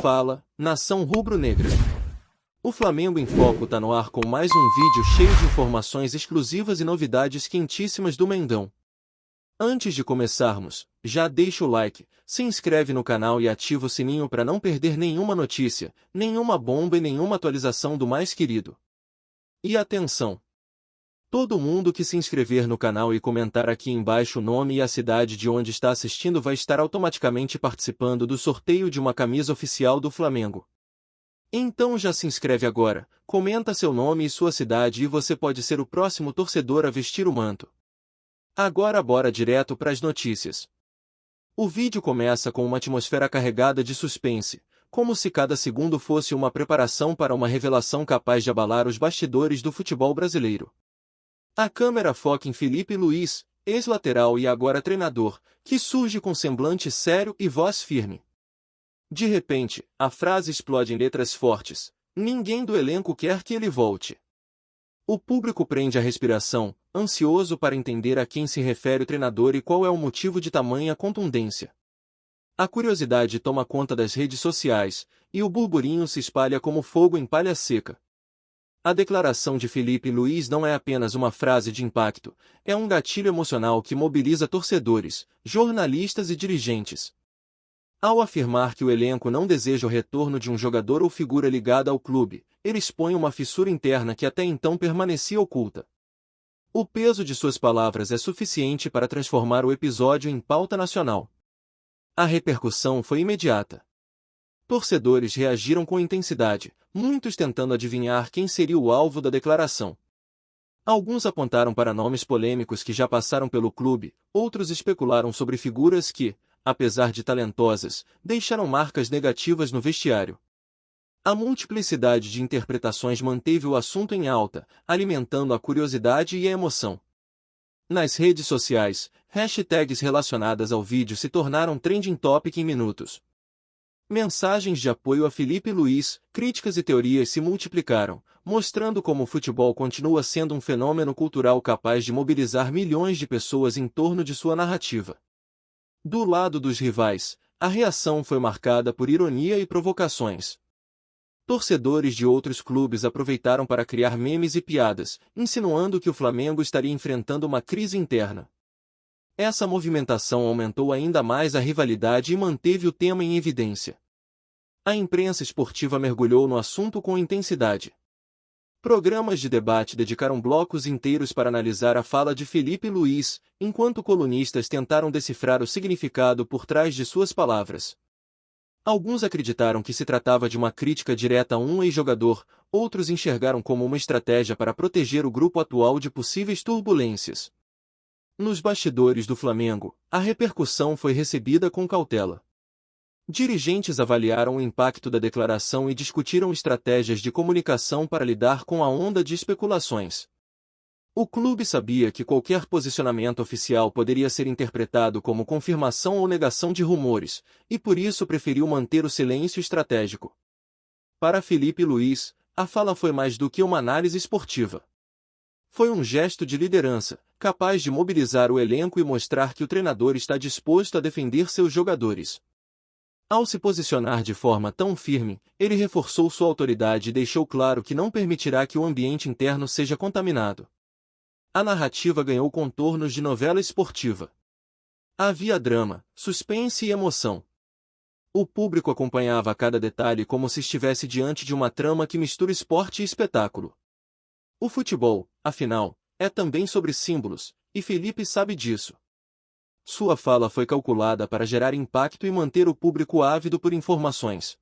Fala, nação rubro-negra. O Flamengo em Foco tá no ar com mais um vídeo cheio de informações exclusivas e novidades quentíssimas do Mengão. Antes de começarmos, já deixa o like, se inscreve no canal e ativa o sininho para não perder nenhuma notícia, nenhuma bomba e nenhuma atualização do mais querido. E atenção! Todo mundo que se inscrever no canal e comentar aqui embaixo o nome e a cidade de onde está assistindo vai estar automaticamente participando do sorteio de uma camisa oficial do Flamengo. Então já se inscreve agora, comenta seu nome e sua cidade e você pode ser o próximo torcedor a vestir o manto. Agora bora direto para as notícias. O vídeo começa com uma atmosfera carregada de suspense, como se cada segundo fosse uma preparação para uma revelação capaz de abalar os bastidores do futebol brasileiro. A câmera foca em Felipe Luiz, ex-lateral e agora treinador, que surge com semblante sério e voz firme. De repente, a frase explode em letras fortes: "Ninguém do elenco quer que ele volte." O público prende a respiração, ansioso para entender a quem se refere o treinador e qual é o motivo de tamanha contundência. A curiosidade toma conta das redes sociais, e o burburinho se espalha como fogo em palha seca. A declaração de Felipe Luiz não é apenas uma frase de impacto, é um gatilho emocional que mobiliza torcedores, jornalistas e dirigentes. Ao afirmar que o elenco não deseja o retorno de um jogador ou figura ligada ao clube, ele expõe uma fissura interna que até então permanecia oculta. O peso de suas palavras é suficiente para transformar o episódio em pauta nacional. A repercussão foi imediata. Torcedores reagiram com intensidade, muitos tentando adivinhar quem seria o alvo da declaração. Alguns apontaram para nomes polêmicos que já passaram pelo clube, outros especularam sobre figuras que, apesar de talentosas, deixaram marcas negativas no vestiário. A multiplicidade de interpretações manteve o assunto em alta, alimentando a curiosidade e a emoção. Nas redes sociais, hashtags relacionadas ao vídeo se tornaram trending topic em minutos. Mensagens de apoio a Felipe Luiz, críticas e teorias se multiplicaram, mostrando como o futebol continua sendo um fenômeno cultural capaz de mobilizar milhões de pessoas em torno de sua narrativa. Do lado dos rivais, a reação foi marcada por ironia e provocações. Torcedores de outros clubes aproveitaram para criar memes e piadas, insinuando que o Flamengo estaria enfrentando uma crise interna. Essa movimentação aumentou ainda mais a rivalidade e manteve o tema em evidência. A imprensa esportiva mergulhou no assunto com intensidade. Programas de debate dedicaram blocos inteiros para analisar a fala de Felipe Luiz, enquanto colunistas tentaram decifrar o significado por trás de suas palavras. Alguns acreditaram que se tratava de uma crítica direta a um ex-jogador, outros enxergaram como uma estratégia para proteger o grupo atual de possíveis turbulências. Nos bastidores do Flamengo, a repercussão foi recebida com cautela. Dirigentes avaliaram o impacto da declaração e discutiram estratégias de comunicação para lidar com a onda de especulações. O clube sabia que qualquer posicionamento oficial poderia ser interpretado como confirmação ou negação de rumores, e por isso preferiu manter o silêncio estratégico. Para Felipe Luiz, a fala foi mais do que uma análise esportiva. Foi um gesto de liderança, capaz de mobilizar o elenco e mostrar que o treinador está disposto a defender seus jogadores. Ao se posicionar de forma tão firme, ele reforçou sua autoridade e deixou claro que não permitirá que o ambiente interno seja contaminado. A narrativa ganhou contornos de novela esportiva. Havia drama, suspense e emoção. O público acompanhava cada detalhe como se estivesse diante de uma trama que mistura esporte e espetáculo. O futebol, afinal, é também sobre símbolos, e Felipe sabe disso. Sua fala foi calculada para gerar impacto e manter o público ávido por informações.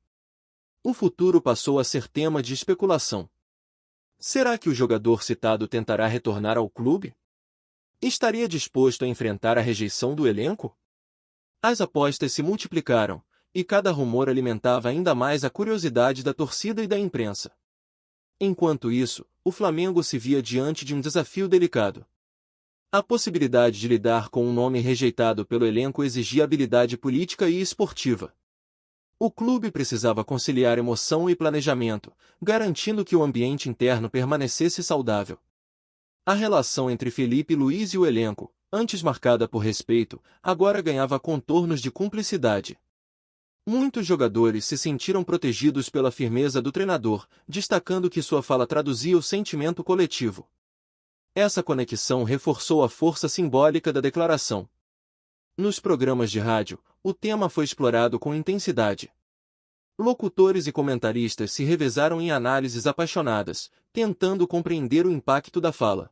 O futuro passou a ser tema de especulação. Será que o jogador citado tentará retornar ao clube? Estaria disposto a enfrentar a rejeição do elenco? As apostas se multiplicaram, e cada rumor alimentava ainda mais a curiosidade da torcida e da imprensa. Enquanto isso, o Flamengo se via diante de um desafio delicado. A possibilidade de lidar com um nome rejeitado pelo elenco exigia habilidade política e esportiva. O clube precisava conciliar emoção e planejamento, garantindo que o ambiente interno permanecesse saudável. A relação entre Felipe Luiz e o elenco, antes marcada por respeito, agora ganhava contornos de cumplicidade. Muitos jogadores se sentiram protegidos pela firmeza do treinador, destacando que sua fala traduzia o sentimento coletivo. Essa conexão reforçou a força simbólica da declaração. Nos programas de rádio, o tema foi explorado com intensidade. Locutores e comentaristas se revezaram em análises apaixonadas, tentando compreender o impacto da fala.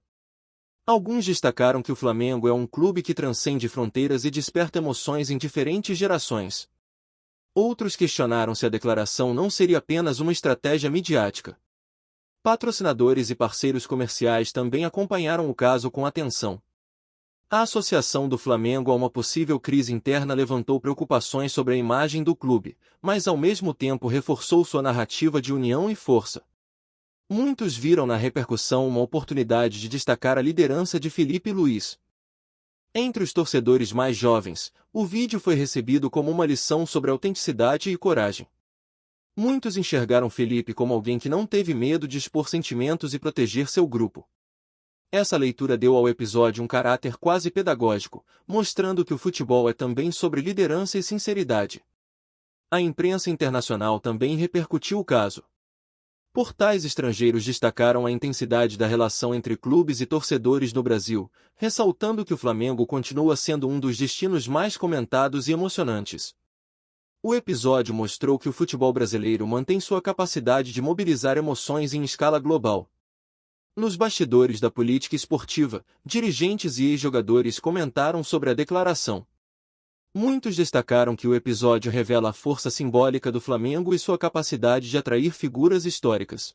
Alguns destacaram que o Flamengo é um clube que transcende fronteiras e desperta emoções em diferentes gerações. Outros questionaram se a declaração não seria apenas uma estratégia midiática. Patrocinadores e parceiros comerciais também acompanharam o caso com atenção. A associação do Flamengo a uma possível crise interna levantou preocupações sobre a imagem do clube, mas ao mesmo tempo reforçou sua narrativa de união e força. Muitos viram na repercussão uma oportunidade de destacar a liderança de Felipe Luiz. Entre os torcedores mais jovens, o vídeo foi recebido como uma lição sobre autenticidade e coragem. Muitos enxergaram Felipe como alguém que não teve medo de expor sentimentos e proteger seu grupo. Essa leitura deu ao episódio um caráter quase pedagógico, mostrando que o futebol é também sobre liderança e sinceridade. A imprensa internacional também repercutiu o caso. Portais estrangeiros destacaram a intensidade da relação entre clubes e torcedores no Brasil, ressaltando que o Flamengo continua sendo um dos destinos mais comentados e emocionantes. O episódio mostrou que o futebol brasileiro mantém sua capacidade de mobilizar emoções em escala global. Nos bastidores da política esportiva, dirigentes e ex-jogadores comentaram sobre a declaração. Muitos destacaram que o episódio revela a força simbólica do Flamengo e sua capacidade de atrair figuras históricas.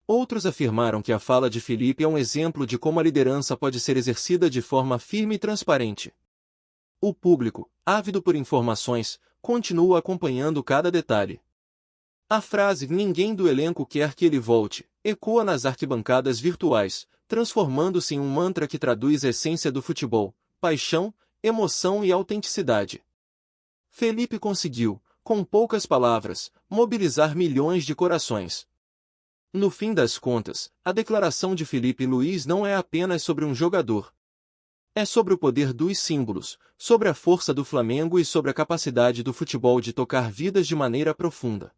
Outros afirmaram que a fala de Felipe é um exemplo de como a liderança pode ser exercida de forma firme e transparente. O público, ávido por informações, continua acompanhando cada detalhe. A frase "ninguém do elenco quer que ele volte" ecoa nas arquibancadas virtuais, transformando-se em um mantra que traduz a essência do futebol: paixão, emoção e autenticidade. Felipe conseguiu, com poucas palavras, mobilizar milhões de corações. No fim das contas, a declaração de Felipe Luiz não é apenas sobre um jogador. É sobre o poder dos símbolos, sobre a força do Flamengo e sobre a capacidade do futebol de tocar vidas de maneira profunda.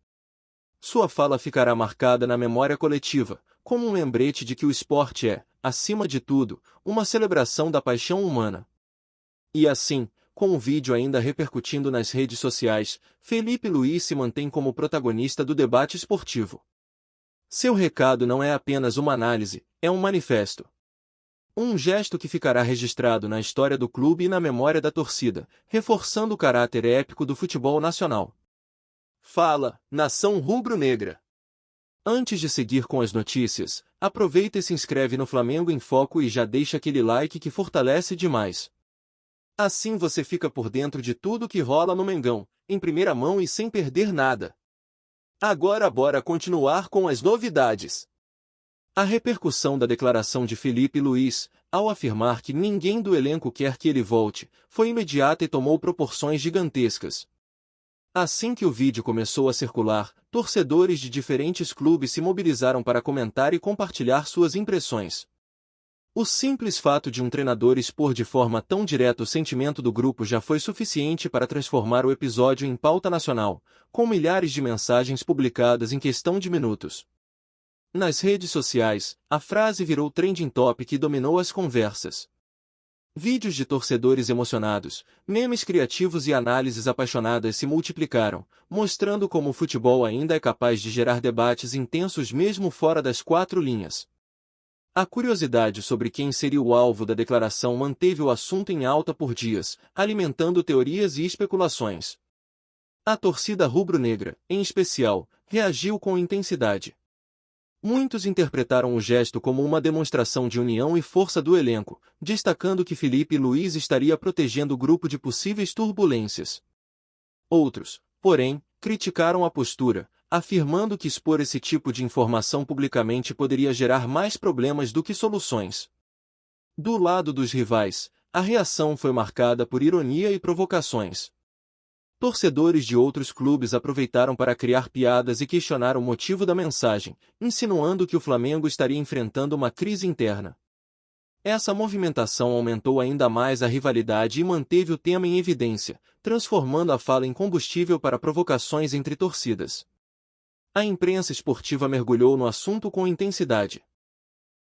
Sua fala ficará marcada na memória coletiva, como um lembrete de que o esporte é, acima de tudo, uma celebração da paixão humana. E assim, com o vídeo ainda repercutindo nas redes sociais, Felipe Luiz se mantém como protagonista do debate esportivo. Seu recado não é apenas uma análise, é um manifesto. Um gesto que ficará registrado na história do clube e na memória da torcida, reforçando o caráter épico do futebol nacional. Fala, nação rubro-negra! Antes de seguir com as notícias, aproveita e se inscreve no Flamengo em Foco e já deixa aquele like que fortalece demais. Assim você fica por dentro de tudo que rola no Mengão, em primeira mão e sem perder nada. Agora bora continuar com as novidades. A repercussão da declaração de Felipe Luiz, ao afirmar que ninguém do elenco quer que ele volte, foi imediata e tomou proporções gigantescas. Assim que o vídeo começou a circular, torcedores de diferentes clubes se mobilizaram para comentar e compartilhar suas impressões. O simples fato de um treinador expor de forma tão direta o sentimento do grupo já foi suficiente para transformar o episódio em pauta nacional, com milhares de mensagens publicadas em questão de minutos. Nas redes sociais, a frase virou trending topic e dominou as conversas. Vídeos de torcedores emocionados, memes criativos e análises apaixonadas se multiplicaram, mostrando como o futebol ainda é capaz de gerar debates intensos mesmo fora das quatro linhas. A curiosidade sobre quem seria o alvo da declaração manteve o assunto em alta por dias, alimentando teorias e especulações. A torcida rubro-negra, em especial, reagiu com intensidade. Muitos interpretaram o gesto como uma demonstração de união e força do elenco, destacando que Felipe Luiz estaria protegendo o grupo de possíveis turbulências. Outros, porém, criticaram a postura, afirmando que expor esse tipo de informação publicamente poderia gerar mais problemas do que soluções. Do lado dos rivais, a reação foi marcada por ironia e provocações. Torcedores de outros clubes aproveitaram para criar piadas e questionar o motivo da mensagem, insinuando que o Flamengo estaria enfrentando uma crise interna. Essa movimentação aumentou ainda mais a rivalidade e manteve o tema em evidência, transformando a fala em combustível para provocações entre torcidas. A imprensa esportiva mergulhou no assunto com intensidade.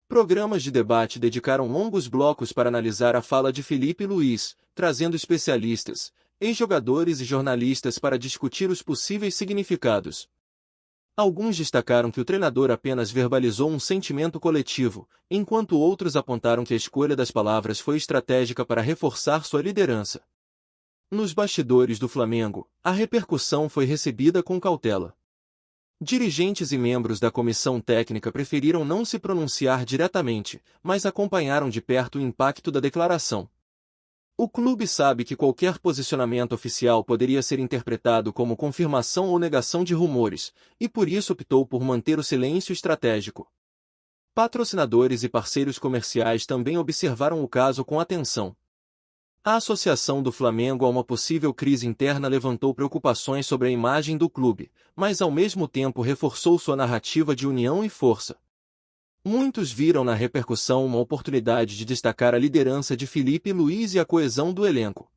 Programas de debate dedicaram longos blocos para analisar a fala de Filipe Luís, trazendo especialistas, ex-jogadores e jornalistas para discutir os possíveis significados. Alguns destacaram que o treinador apenas verbalizou um sentimento coletivo, enquanto outros apontaram que a escolha das palavras foi estratégica para reforçar sua liderança. Nos bastidores do Flamengo, a repercussão foi recebida com cautela. Dirigentes e membros da comissão técnica preferiram não se pronunciar diretamente, mas acompanharam de perto o impacto da declaração. O clube sabe que qualquer posicionamento oficial poderia ser interpretado como confirmação ou negação de rumores, e por isso optou por manter o silêncio estratégico. Patrocinadores e parceiros comerciais também observaram o caso com atenção. A associação do Flamengo a uma possível crise interna levantou preocupações sobre a imagem do clube, mas ao mesmo tempo reforçou sua narrativa de união e força. Muitos viram na repercussão uma oportunidade de destacar a liderança de Filipe Luís e a coesão do elenco.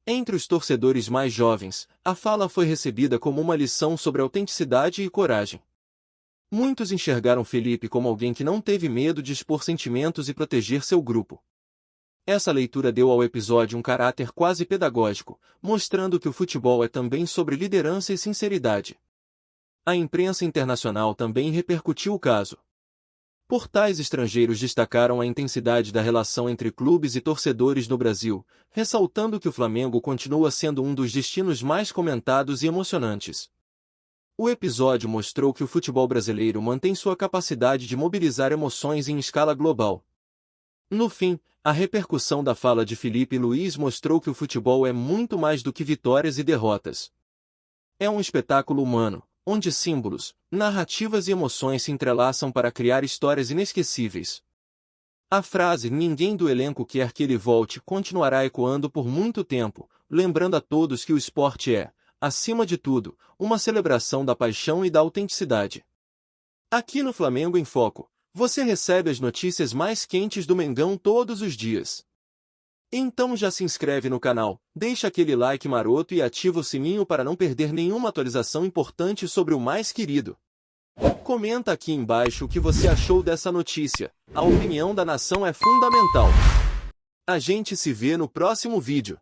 Entre os torcedores mais jovens, a fala foi recebida como uma lição sobre autenticidade e coragem. Muitos enxergaram Filipe como alguém que não teve medo de expor sentimentos e proteger seu grupo. Essa leitura deu ao episódio um caráter quase pedagógico, mostrando que o futebol é também sobre liderança e sinceridade. A imprensa internacional também repercutiu o caso. Portais estrangeiros destacaram a intensidade da relação entre clubes e torcedores no Brasil, ressaltando que o Flamengo continua sendo um dos destinos mais comentados e emocionantes. O episódio mostrou que o futebol brasileiro mantém sua capacidade de mobilizar emoções em escala global. No fim, a repercussão da fala de Filipe Luís mostrou que o futebol é muito mais do que vitórias e derrotas. É um espetáculo humano, onde símbolos, narrativas e emoções se entrelaçam para criar histórias inesquecíveis. A frase "ninguém do elenco quer que ele volte" continuará ecoando por muito tempo, lembrando a todos que o esporte é, acima de tudo, uma celebração da paixão e da autenticidade. Aqui no Flamengo em Foco, você recebe as notícias mais quentes do Mengão todos os dias. Então já se inscreve no canal, deixa aquele like maroto e ativa o sininho para não perder nenhuma atualização importante sobre o mais querido. Comenta aqui embaixo o que você achou dessa notícia, a opinião da nação é fundamental. A gente se vê no próximo vídeo.